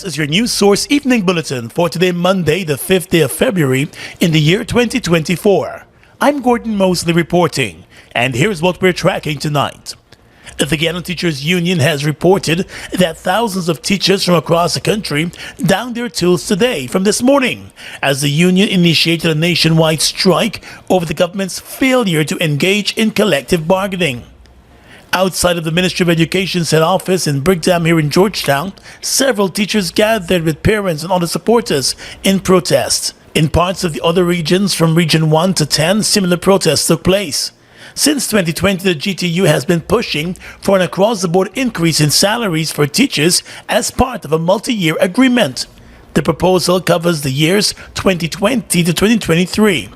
This is your News Source Evening Bulletin for today, Monday, the 5th day of February in the year 2024. I'm Gordon Mosley reporting, and here's what we're tracking tonight. The Guyana Teachers Union has reported that thousands of teachers from across the country downed their tools today from this morning as the union initiated a nationwide strike over the government's failure to engage in collective bargaining. Outside of the Ministry of Education's head office in Brigham here in Georgetown, several teachers gathered with parents and other supporters in protest. In parts of the other regions, from Region 1 to 10, similar protests took place. Since 2020, the GTU has been pushing for an across-the-board increase in salaries for teachers as part of a multi-year agreement. The proposal covers the years 2020 to 2023.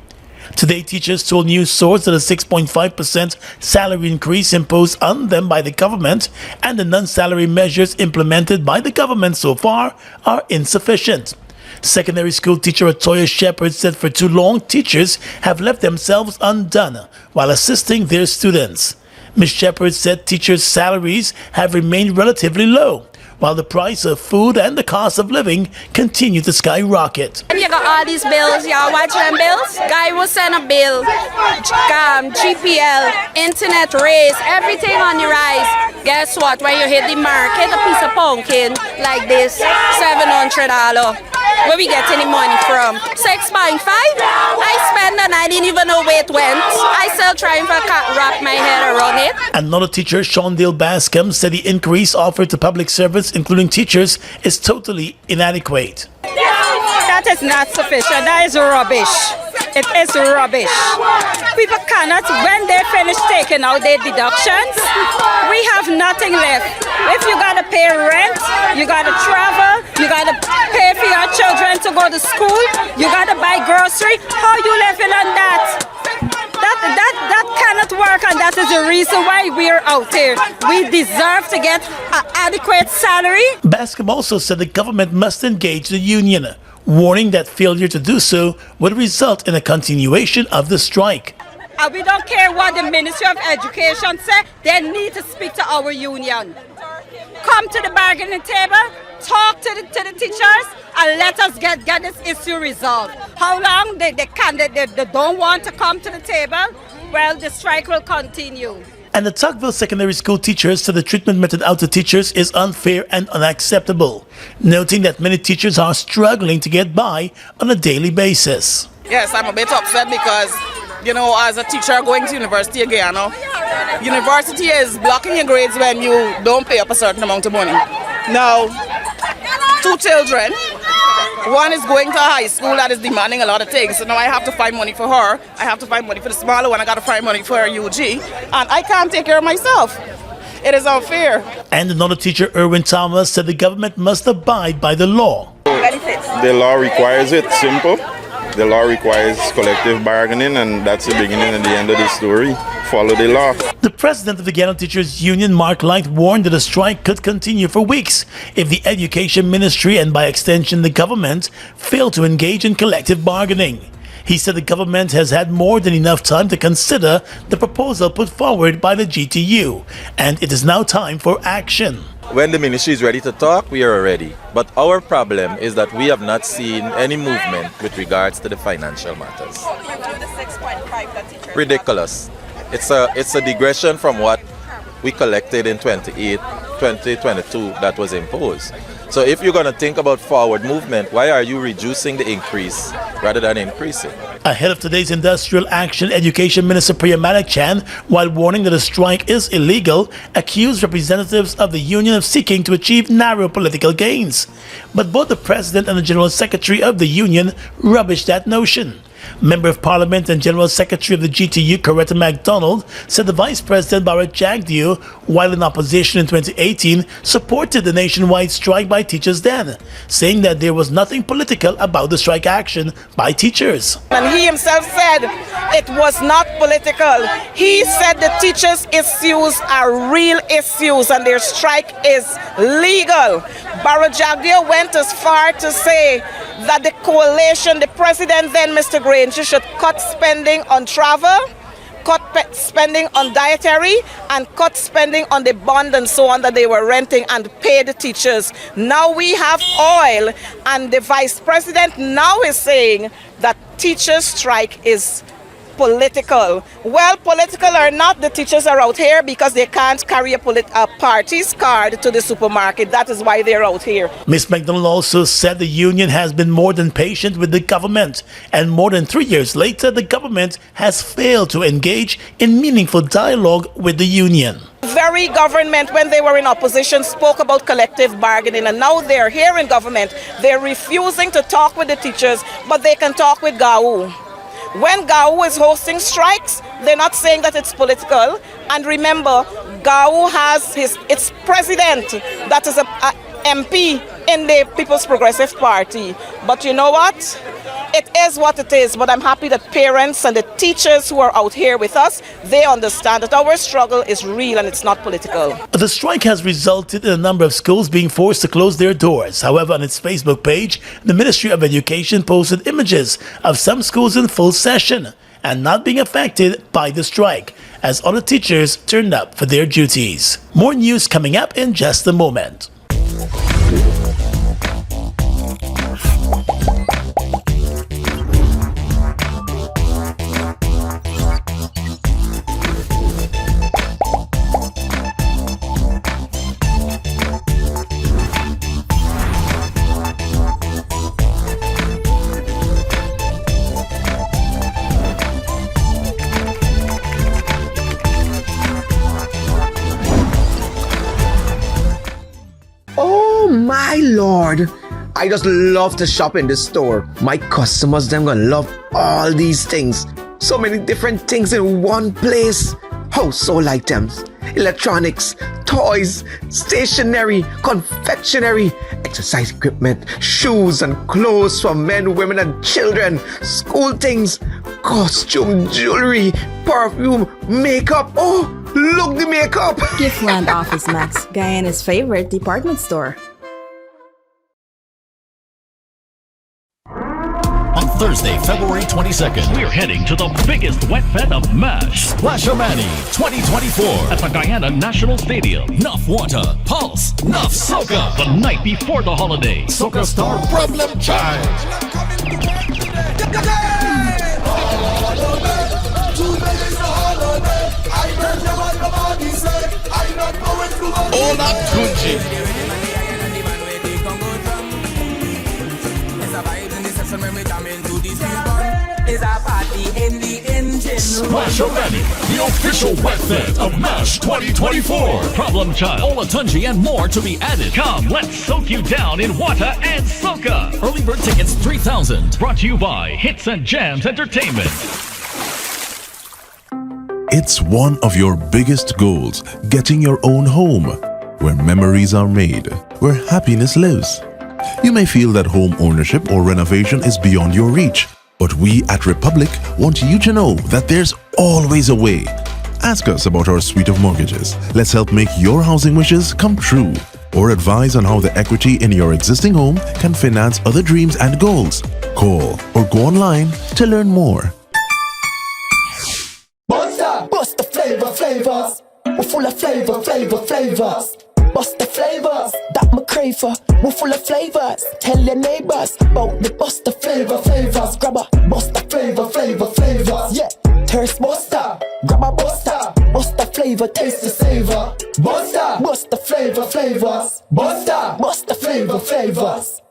Today, teachers told News Source that a 6.5% salary increase imposed on them by the government and the non-salary measures implemented by the government so far are insufficient. Secondary school teacher Atoya Shepherd said for too long, teachers have left themselves undone while assisting their students. Ms. Shepherd said teachers' salaries have remained relatively low, while the price of food and the cost of living continue to skyrocket. And you got all these bills, y'all watch them bills? Guy will send a bill, GPL, internet raise, everything on the rise. Guess what? When you hit the market, a piece of pumpkin like this, $700. Where we get any money from? 6.5? I spent and I didn't even know where it went. I still trying to wrap my head around it. Another teacher, Shondale Bascom, said the increase offered to public servants, including teachers, is totally inadequate. That is not sufficient. That is rubbish. It is rubbish. People cannot, when they finish taking out their deductions, we have nothing left. If you gotta pay rent, you gotta travel, you gotta pay for your children to go to school, you gotta buy grocery, how you living on that? That cannot work, and that is the reason why we're out here. We deserve to get an adequate salary. Bascom also said the government must engage the union, warning that failure to do so would result in a continuation of the strike. And we don't care what the Ministry of Education said, they need to speak to our union. Come to the bargaining table, talk to the teachers, and let us get this issue resolved. How long they don't want to come to the table? Well, the strike will continue. And the Tuckville Secondary School teachers said the treatment meted out to teachers is unfair and unacceptable, noting that many teachers are struggling to get by on a daily basis. Yes, I'm a bit upset because, you know, as a teacher going to University of Guyana, university is blocking your grades when you don't pay up a certain amount of money. Now, 2 children, one is going to high school that is demanding a lot of things, so now I have to find money for her, I have to find money for the smaller one, I got to find money for her UG, and I can't take care of myself. It is unfair. And another teacher, Erwin Thomas, said the government must abide by the law. The law requires it, simple. The law requires collective bargaining, and that's the beginning and the end of the story. Follow the law. The president of the Guyana Teachers Union, Mark Light, warned that the strike could continue for weeks if the Education Ministry and by extension the government fail to engage in collective bargaining. He said the government has had more than enough time to consider the proposal put forward by the GTU, and it is now time for action. When the ministry is ready to talk, we are ready. But our problem is that we have not seen any movement with regards to the financial matters. Ridiculous. It's a digression from what we collected in 2022 that was imposed. So if you're going to think about forward movement, why are you reducing the increase rather than increasing? Ahead of today's industrial action, Education Minister Priya Malakchan, while warning that a strike is illegal, accused representatives of the union of seeking to achieve narrow political gains. But both the president and the general secretary of the union rubbished that notion. Member of Parliament and General Secretary of the GTU, Coretta MacDonald, said the Vice President, Bharat Jagdeo, while in opposition in 2018, supported the nationwide strike by teachers then, saying that there was nothing political about the strike action by teachers. And he himself said it was not political. He said the teachers' issues are real issues and their strike is legal. Bharat Jagdeo went as far to say that the coalition, the president then, Mr. Granger, should cut spending on travel, cut spending on dietary and cut spending on the bond and so on that they were renting and pay the teachers. Now we have oil, and the vice president now is saying that teachers' strike is political. Well, political or not, the teachers are out here because they can't carry a party's card to the supermarket. That is why they're out here. Ms. McDonald also said the union has been more than patient with the government, and more than 3 years later, the government has failed to engage in meaningful dialogue with the union. The very government, when they were in opposition, spoke about collective bargaining, and now they're here in government. They're refusing to talk with the teachers, but they can talk with GAU. When GAU is hosting strikes, they're not saying that it's political. And remember, GAU has its president that is a MP in the People's Progressive Party. But you know what? It is what it is. But I'm happy that parents and the teachers who are out here with us, they understand that our struggle is real and it's not political. The strike has resulted in a number of schools being forced to close their doors. However, on its Facebook page, the Ministry of Education posted images of some schools in full session and not being affected by the strike, as other teachers turned up for their duties. More news coming up in just a moment. Oh my lord, I just love to shop in this store. My customers, them gonna love all these things. So many different things in one place. Household items, electronics, toys, stationery, confectionery, exercise equipment, shoes and clothes for men, women and children, school things, costume, jewelry, perfume, makeup. Oh, look the makeup! Giftland Office Max, Guyana's favorite department store. On Thursday, February 22nd, we're heading to the biggest wet fete of MASH, Splashamani 2024 at the Guyana National Stadium. Nuff Water, Pulse, Nuff Soca. The night before the holiday, Soca star Problem Child. Ola Tunji. Splashamani, the official wet fete of MASH 2024. Problem Child, Ola Tunji, and more to be added. Come, let's soak you down in water and soca. Early bird tickets $3,000. Brought to you by Hits and Jams Entertainment. It's one of your biggest goals, getting your own home, where memories are made, where happiness lives. You may feel that home ownership or renovation is beyond your reach, but we at Republic want you to know that there's always a way. Ask us about our suite of mortgages. Let's help make your housing wishes come true, or advise on how the equity in your existing home can finance other dreams and goals. Call or go online to learn more. Bust the flavors. We're full of flavors. Bust the flavors that me crave for. We're full of flavors. Tell your neighbors about the bust the flavors. Grab a bust the flavors. Yeah, thirst buster. Grab a buster. Bust the flavor, taste the savor. Bust the flavors. Bust the flavors.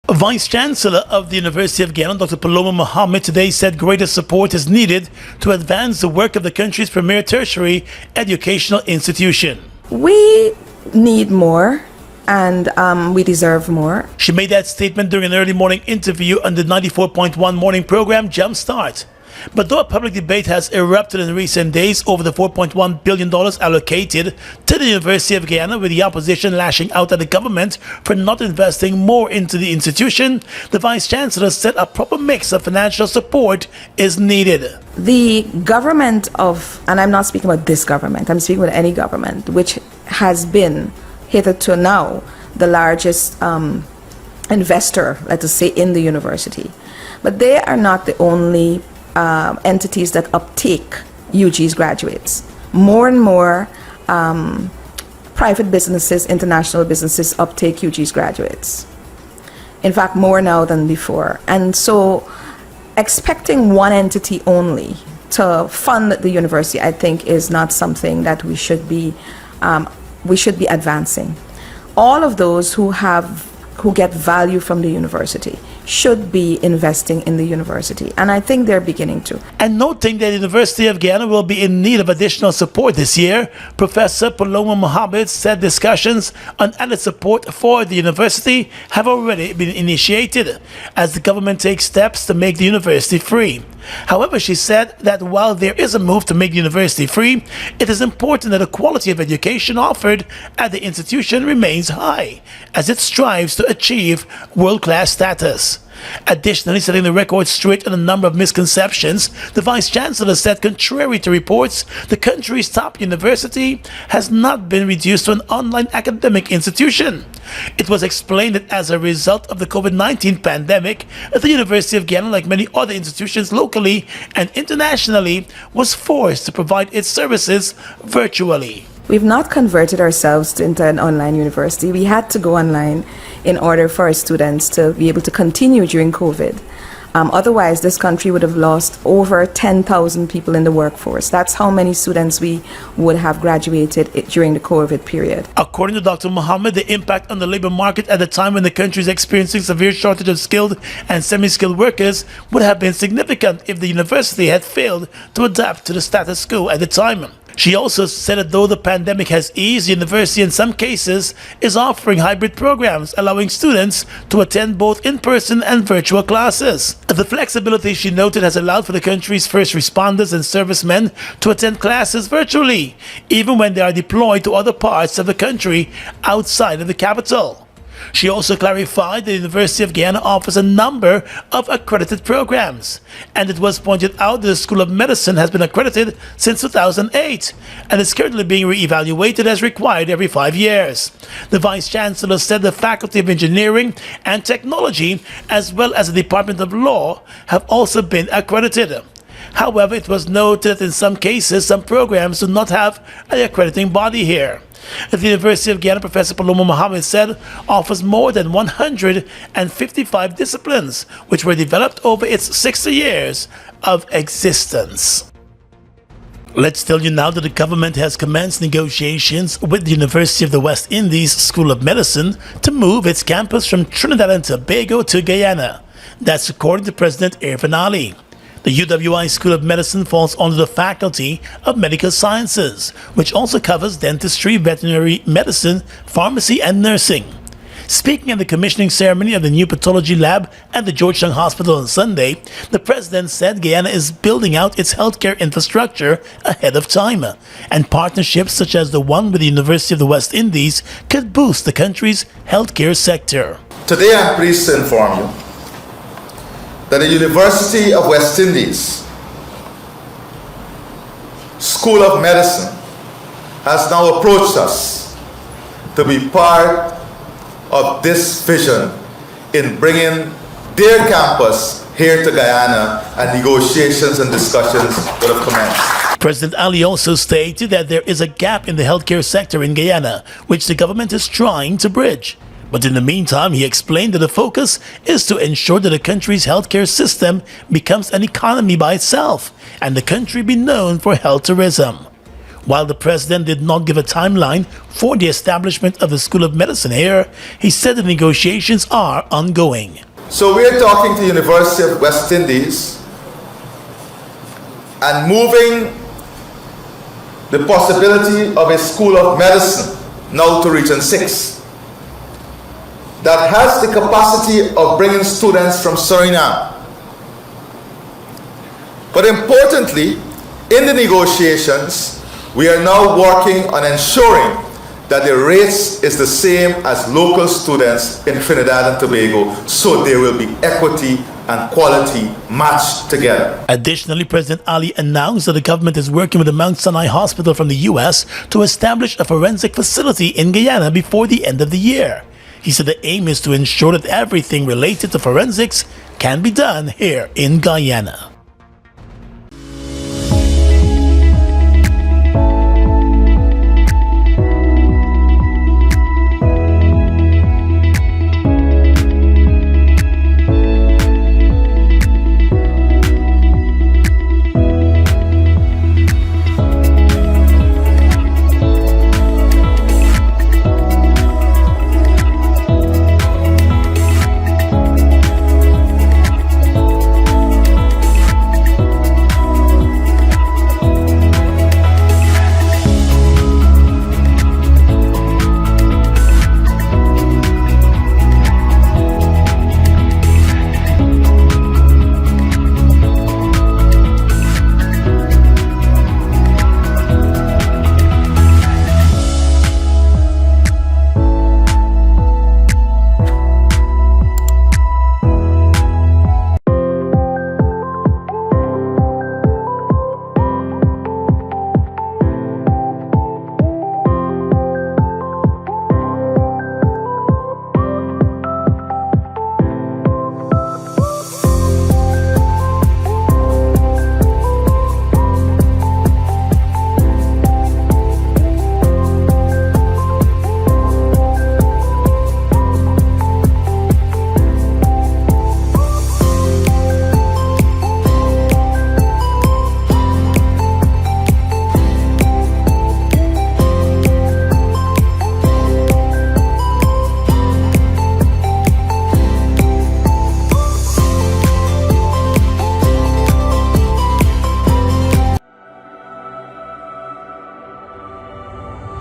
Vice Chancellor of the University of Guyana, Dr. Paloma Mohammed, today said greater support is needed to advance the work of the country's premier tertiary educational institution. We need more, and we deserve more. She made that statement during an early morning interview on the 94.1 morning program Jumpstart. But though a public debate has erupted in recent days over the $4.1 billion allocated to the University of Guyana, with the opposition lashing out at the government for not investing more into the institution, the Vice Chancellor said a proper mix of financial support is needed. The government of, and I'm not speaking about this government, I'm speaking about any government, which has been hitherto now the largest investor, let us say, in the university. But they are not the only entities that uptake UG's graduates. More and more private businesses, international businesses uptake UG's graduates. In fact, more now than before. And so expecting one entity only to fund the university, I think, is not something that we should be advancing. All of those who get value from the university should be investing in the university, and I think they're beginning to. And noting that the University of Guyana will be in need of additional support this year, Professor Paloma Mohammed said discussions on added support for the university have already been initiated as the government takes steps to make the university free. However, she said that while there is a move to make the university free, it is important that the quality of education offered at the institution remains high as it strives to achieve world-class status. Additionally, setting the record straight on a number of misconceptions, the Vice Chancellor said contrary to reports, the country's top university has not been reduced to an online academic institution. It was explained that as a result of the COVID-19 pandemic, the University of Guyana, like many other institutions locally and internationally, was forced to provide its services virtually. We've not converted ourselves into an online university. We had to go online in order for our students to be able to continue during COVID. Otherwise, this country would have lost over 10,000 people in the workforce. That's how many students we would have graduated during the COVID period. According to Dr. Mohammed, the impact on the labor market at the time when the country is experiencing severe shortage of skilled and semi-skilled workers would have been significant if the university had failed to adapt to the status quo at the time. She also said that though the pandemic has eased, the university in some cases is offering hybrid programs, allowing students to attend both in-person and virtual classes. The flexibility, she noted, has allowed for the country's first responders and servicemen to attend classes virtually, even when they are deployed to other parts of the country outside of the capital. She also clarified that the University of Guyana offers a number of accredited programs, and it was pointed out that the School of Medicine has been accredited since 2008 and is currently being re-evaluated as required every 5 years. The Vice Chancellor said the Faculty of Engineering and Technology, as well as the Department of Law, have also been accredited. However, it was noted that in some cases, some programs do not have an accrediting body here. The University of Guyana, Professor Paloma Mohammed said, offers more than 155 disciplines, which were developed over its 60 years of existence. Let's tell you now that the government has commenced negotiations with the University of the West Indies School of Medicine to move its campus from Trinidad and Tobago to Guyana. That's according to President Irfan Ali. The UWI School of Medicine falls under the Faculty of Medical Sciences, which also covers dentistry, veterinary medicine, pharmacy, and nursing. Speaking at the commissioning ceremony of the new pathology lab at the Georgetown Hospital on Sunday, the president said Guyana is building out its healthcare infrastructure ahead of time, and partnerships such as the one with the University of the West Indies could boost the country's healthcare sector. Today I'm pleased to inform you that the University of West Indies School of Medicine has now approached us to be part of this vision in bringing their campus here to Guyana, and negotiations and discussions would have commenced. President Ali also stated that there is a gap in the healthcare sector in Guyana, which the government is trying to bridge. But in the meantime, he explained that the focus is to ensure that the country's healthcare system becomes an economy by itself and the country be known for health tourism. While the president did not give a timeline for the establishment of the School of Medicine here, he said the negotiations are ongoing. So we're talking to the University of West Indies and moving the possibility of a School of Medicine now to Region 6. That has the capacity of bringing students from Suriname. But importantly, in the negotiations, we are now working on ensuring that the rates is the same as local students in Trinidad and Tobago, so there will be equity and quality matched together. Additionally, President Ali announced that the government is working with the Mount Sinai Hospital from the U.S. to establish a forensic facility in Guyana before the end of the year. He said the aim is to ensure that everything related to forensics can be done here in Guyana.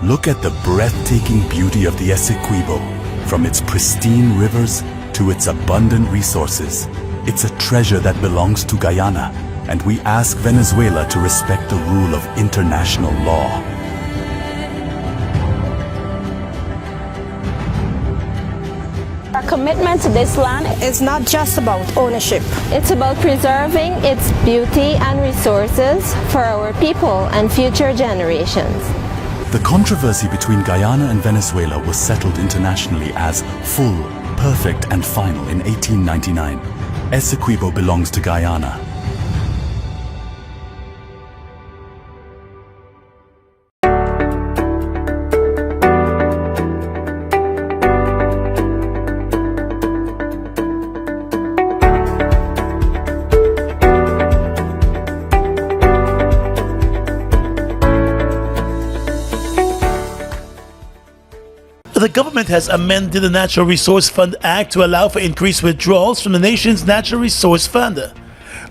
Look at the breathtaking beauty of the Essequibo. From its pristine rivers to its abundant resources, it's a treasure that belongs to Guyana, and we ask Venezuela to respect the rule of international law. Our commitment to this land is not just about ownership. It's about preserving its beauty and resources for our people and future generations. The controversy between Guyana and Venezuela was settled internationally as full, perfect, and final in 1899. Essequibo belongs to Guyana. The government has amended the Natural Resource Fund Act to allow for increased withdrawals from the nation's Natural Resource Fund.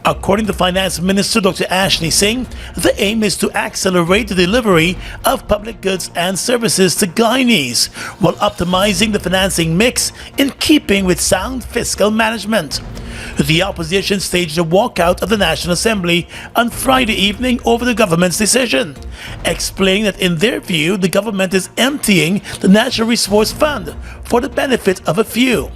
According to Finance Minister Dr. Ashley Singh, the aim is to accelerate the delivery of public goods and services to Guyanese while optimizing the financing mix in keeping with sound fiscal management. The opposition staged a walkout of the National Assembly on Friday evening over the government's decision, explaining that in their view, the government is emptying the Natural Resource Fund for the benefit of a few.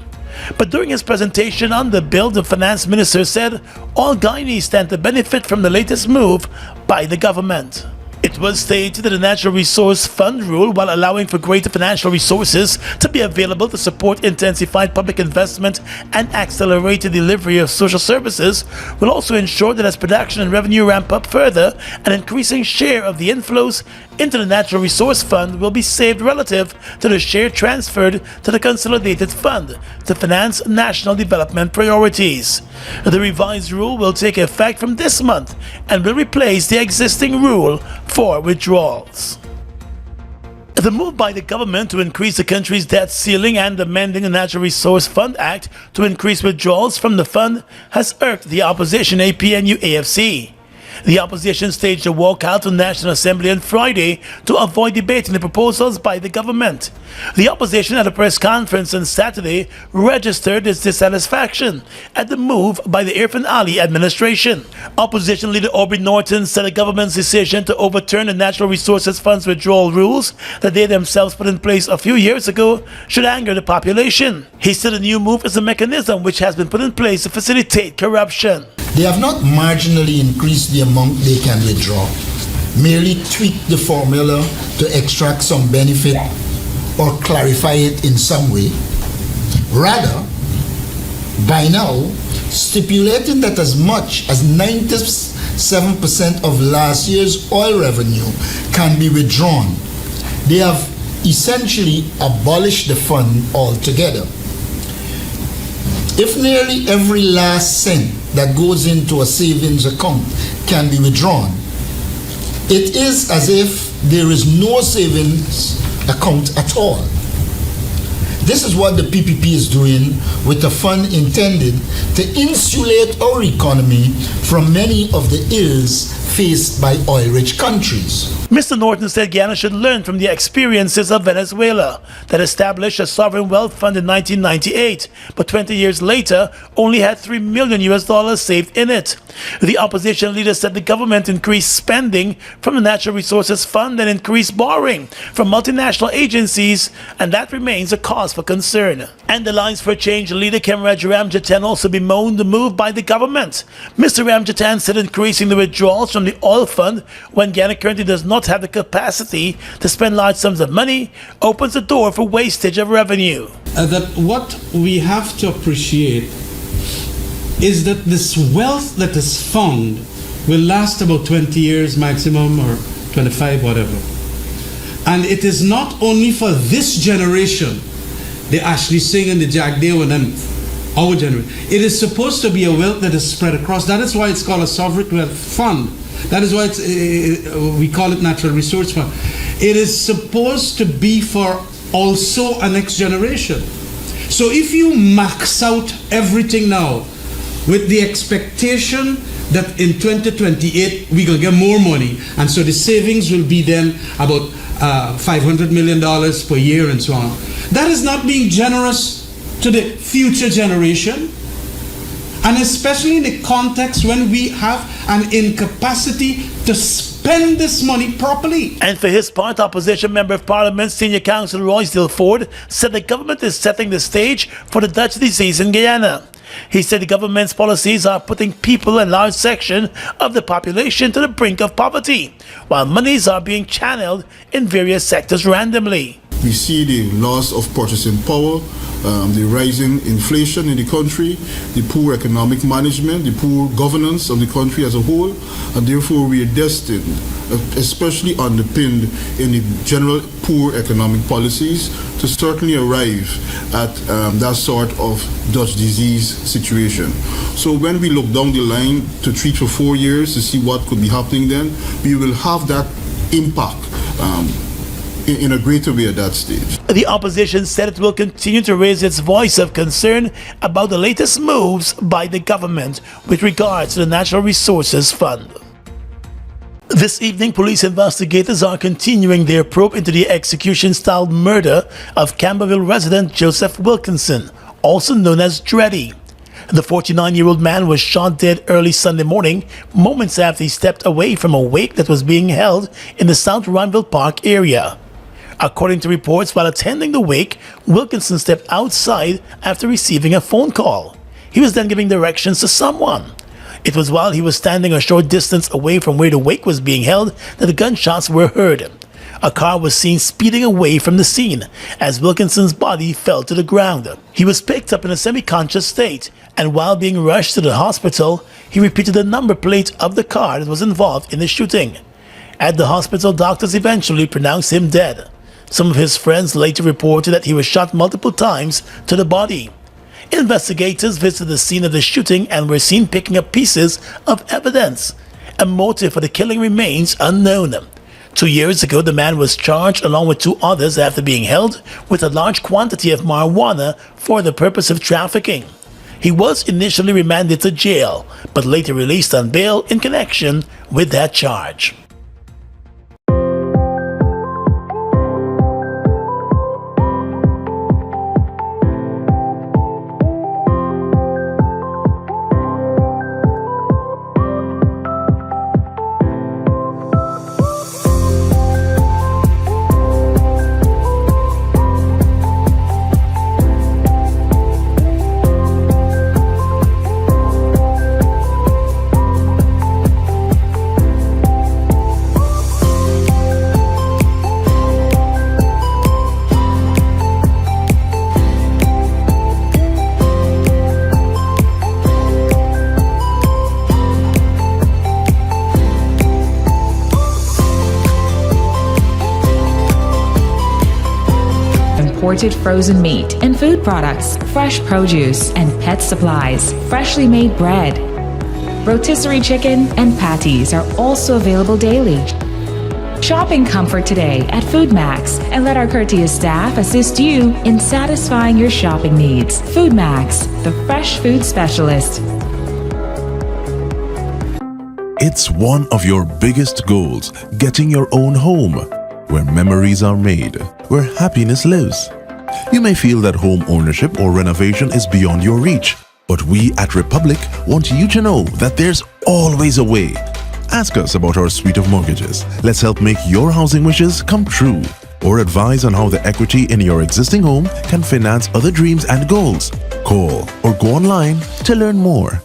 But during his presentation on the bill, the finance minister said all Guyanese stand to benefit from the latest move by the government. It was stated that the Natural Resource Fund rule, while allowing for greater financial resources to be available to support intensified public investment and accelerated delivery of social services, will also ensure that as production and revenue ramp up further, an increasing share of the inflows into the Natural Resource Fund will be saved relative to the share transferred to the Consolidated Fund to finance national development priorities. The revised rule will take effect from this month and will replace the existing rule for withdrawals. The move by the government to increase the country's debt ceiling and amending the Natural Resource Fund Act to increase withdrawals from the fund has irked the opposition APNU-AFC. The opposition staged a walkout to the National Assembly on Friday to avoid debating the proposals by the government. The opposition at a press conference on Saturday registered its dissatisfaction at the move by the Irfan Ali administration. Opposition leader Aubrey Norton said the government's decision to overturn the Natural Resources Fund's withdrawal rules that they themselves put in place a few years ago should anger the population. He said the new move is a mechanism which has been put in place to facilitate corruption. They have not marginally increased the amount they can withdraw, merely tweaked the formula to extract some benefit or clarify it in some way. Rather, by now, stipulating that as much as 97% of last year's oil revenue can be withdrawn, they have essentially abolished the fund altogether. If nearly every last cent that goes into a savings account can be withdrawn, it is as if there is no savings account at all. This is what the PPP is doing with a fund intended to insulate our economy from many of the ills faced by oil-rich countries. Mr. Norton said Guyana should learn from the experiences of Venezuela that established a sovereign wealth fund in 1998, but 20 years later only had $3 million saved in it. The opposition leader said the government increased spending from the Natural Resources Fund and increased borrowing from multinational agencies, and that remains a cause for concern. And the Alliance for Change leader Kemraj Ramjatan also bemoaned the move by the government. Mr. Ramjatan said increasing the withdrawals from the oil fund when Guyana currently does not have the capacity to spend large sums of money opens the door for wastage of revenue. That what we have to appreciate is that this wealth that is found will last about 20 years maximum, or 25, whatever. And it is not only for this generation, the Ashley Singh and the Jack Dale and them, our generation. It is supposed to be a wealth that is spread across. That is why it's called a sovereign wealth fund. That is why we call it Natural Resource Fund. It is supposed to be for also a next generation. So if you max out everything now, with the expectation that in 2028 we will get more money, and so the savings will be then about $500 million per year and so on. That is not being generous to the future generation, and especially in the context when we have an incapacity to spend this money properly. And for his part, Opposition Member of Parliament, Senior Counsel Roysdale Ford, said the government is setting the stage for the Dutch disease in Guyana. He said the government's policies are putting people, a large section of the population, to the brink of poverty, while monies are being channeled in various sectors randomly. We see the loss of purchasing power, the rising inflation in the country, the poor economic management, the poor governance of the country as a whole, and therefore we are destined, especially underpinned in the general poor economic policies, to certainly arrive at that sort of Dutch disease situation. So when we look down the line to treat for 4 years to see what could be happening then, we will have that impact in a greater way at that stage. The opposition said it will continue to raise its voice of concern about the latest moves by the government with regards to the Natural Resources Fund. This evening, police investigators are continuing their probe into the execution-style murder of Camberville resident Joseph Wilkinson, also known as Dreddy. The 49-year-old man was shot dead early Sunday morning, moments after he stepped away from a wake that was being held in the South Ranville Park area. According to reports, while attending the wake, Wilkinson stepped outside after receiving a phone call. He was then giving directions to someone. It was while he was standing a short distance away from where the wake was being held that the gunshots were heard. A car was seen speeding away from the scene as Wilkinson's body fell to the ground. He was picked up in a semi-conscious state, and while being rushed to the hospital, he repeated the number plate of the car that was involved in the shooting. At the hospital, doctors eventually pronounced him dead. Some of his friends later reported that he was shot multiple times to the body. Investigators visited the scene of the shooting and were seen picking up pieces of evidence. A motive for the killing remains unknown. 2 years ago, the man was charged along with 2 others after being held with a large quantity of marijuana for the purpose of trafficking. He was initially remanded to jail, but later released on bail in connection with that charge. Imported frozen meat and food products, fresh produce and pet supplies, freshly made bread. Rotisserie chicken and patties are also available daily. Shop in comfort today at Food Max and let our courteous staff assist you in satisfying your shopping needs. Food Max, the fresh food specialist. It's one of your biggest goals, getting your own home, where memories are made, where happiness lives. You may feel that home ownership or renovation is beyond your reach, but we at Republic want you to know that there's always a way. Ask us about our suite of mortgages. Let's help make your housing wishes come true. Or advise on how the equity in your existing home can finance other dreams and goals. Call or go online to learn more.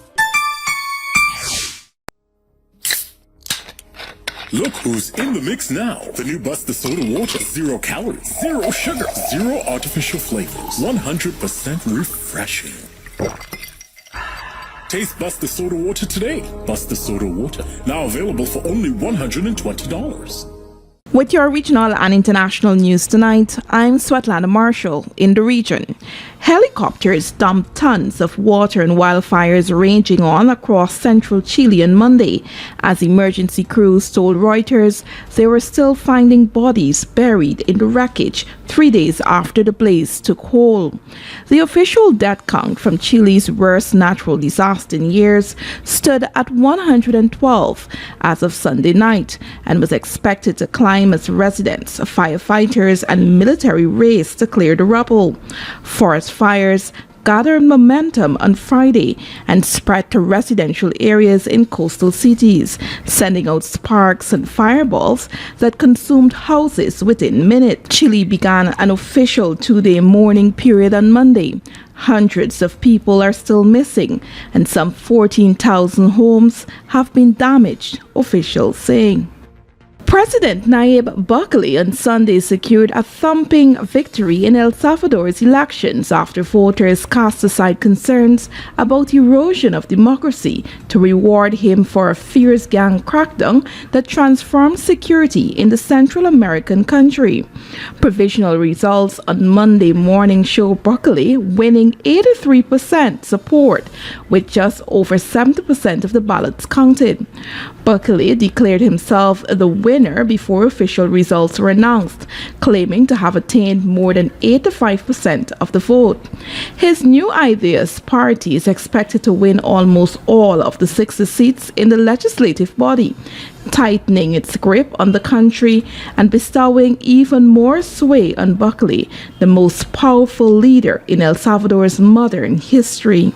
Look who's in the mix now. The new Buster Soda Water. 0 calories, 0 sugar, 0 artificial flavors. 100% refreshing. Taste Buster Soda Water today. Buster Soda Water. Now available for only $120. With your regional and international news tonight, I'm Svetlana Marshall in the region. Helicopters dumped tons of water and wildfires raging on across central Chile on Monday, as emergency crews told Reuters they were still finding bodies buried in the wreckage 3 days after the blaze took hold. The official death count from Chile's worst natural disaster in years stood at 112 as of Sunday night and was expected to climb as residents, firefighters, and military raced to clear the rubble. Forest fires gathered momentum on Friday and spread to residential areas in coastal cities, sending out sparks and fireballs that consumed houses within minutes. Chile began an official 2-day mourning period on Monday. Hundreds of people are still missing, and some 14,000 homes have been damaged, officials say. President Nayib Bukele on Sunday secured a thumping victory in El Salvador's elections after voters cast aside concerns about erosion of democracy to reward him for a fierce gang crackdown that transformed security in the Central American country. Provisional results on Monday morning show Bukele winning 83% support, with just over 70% of the ballots counted. Bukele declared himself the winner before official results were announced, claiming to have attained more than 85% of the vote. His New Ideas party is expected to win almost all of the 60 seats in the legislative body, tightening its grip on the country and bestowing even more sway on Bukele, the most powerful leader in El Salvador's modern history.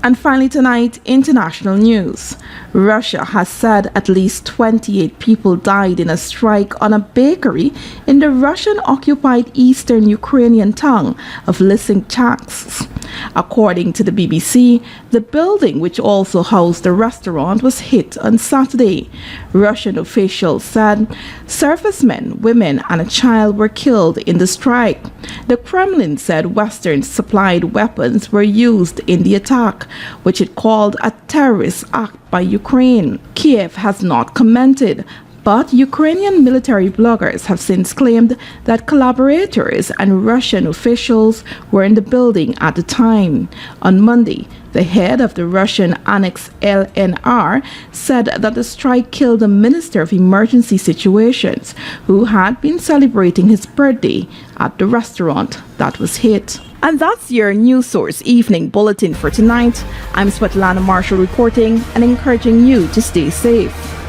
And finally tonight, international news. Russia has said at least 28 people died in a strike on a bakery in the Russian-occupied eastern Ukrainian town of Lysychansk. According to the BBC, the building, which also housed the restaurant, was hit on Saturday. Russian officials said servicemen, women, and a child were killed in the strike. The Kremlin said Western-supplied weapons were used in the attack, which it called a terrorist act by Ukraine. Kiev has not commented, but Ukrainian military bloggers have since claimed that collaborators and Russian officials were in the building at the time. On Monday, the head of the Russian Annex LNR said that the strike killed the Minister of Emergency Situations, who had been celebrating his birthday at the restaurant that was hit. And that's your News Source Evening Bulletin for tonight. I'm Svetlana Marshall reporting and encouraging you to stay safe.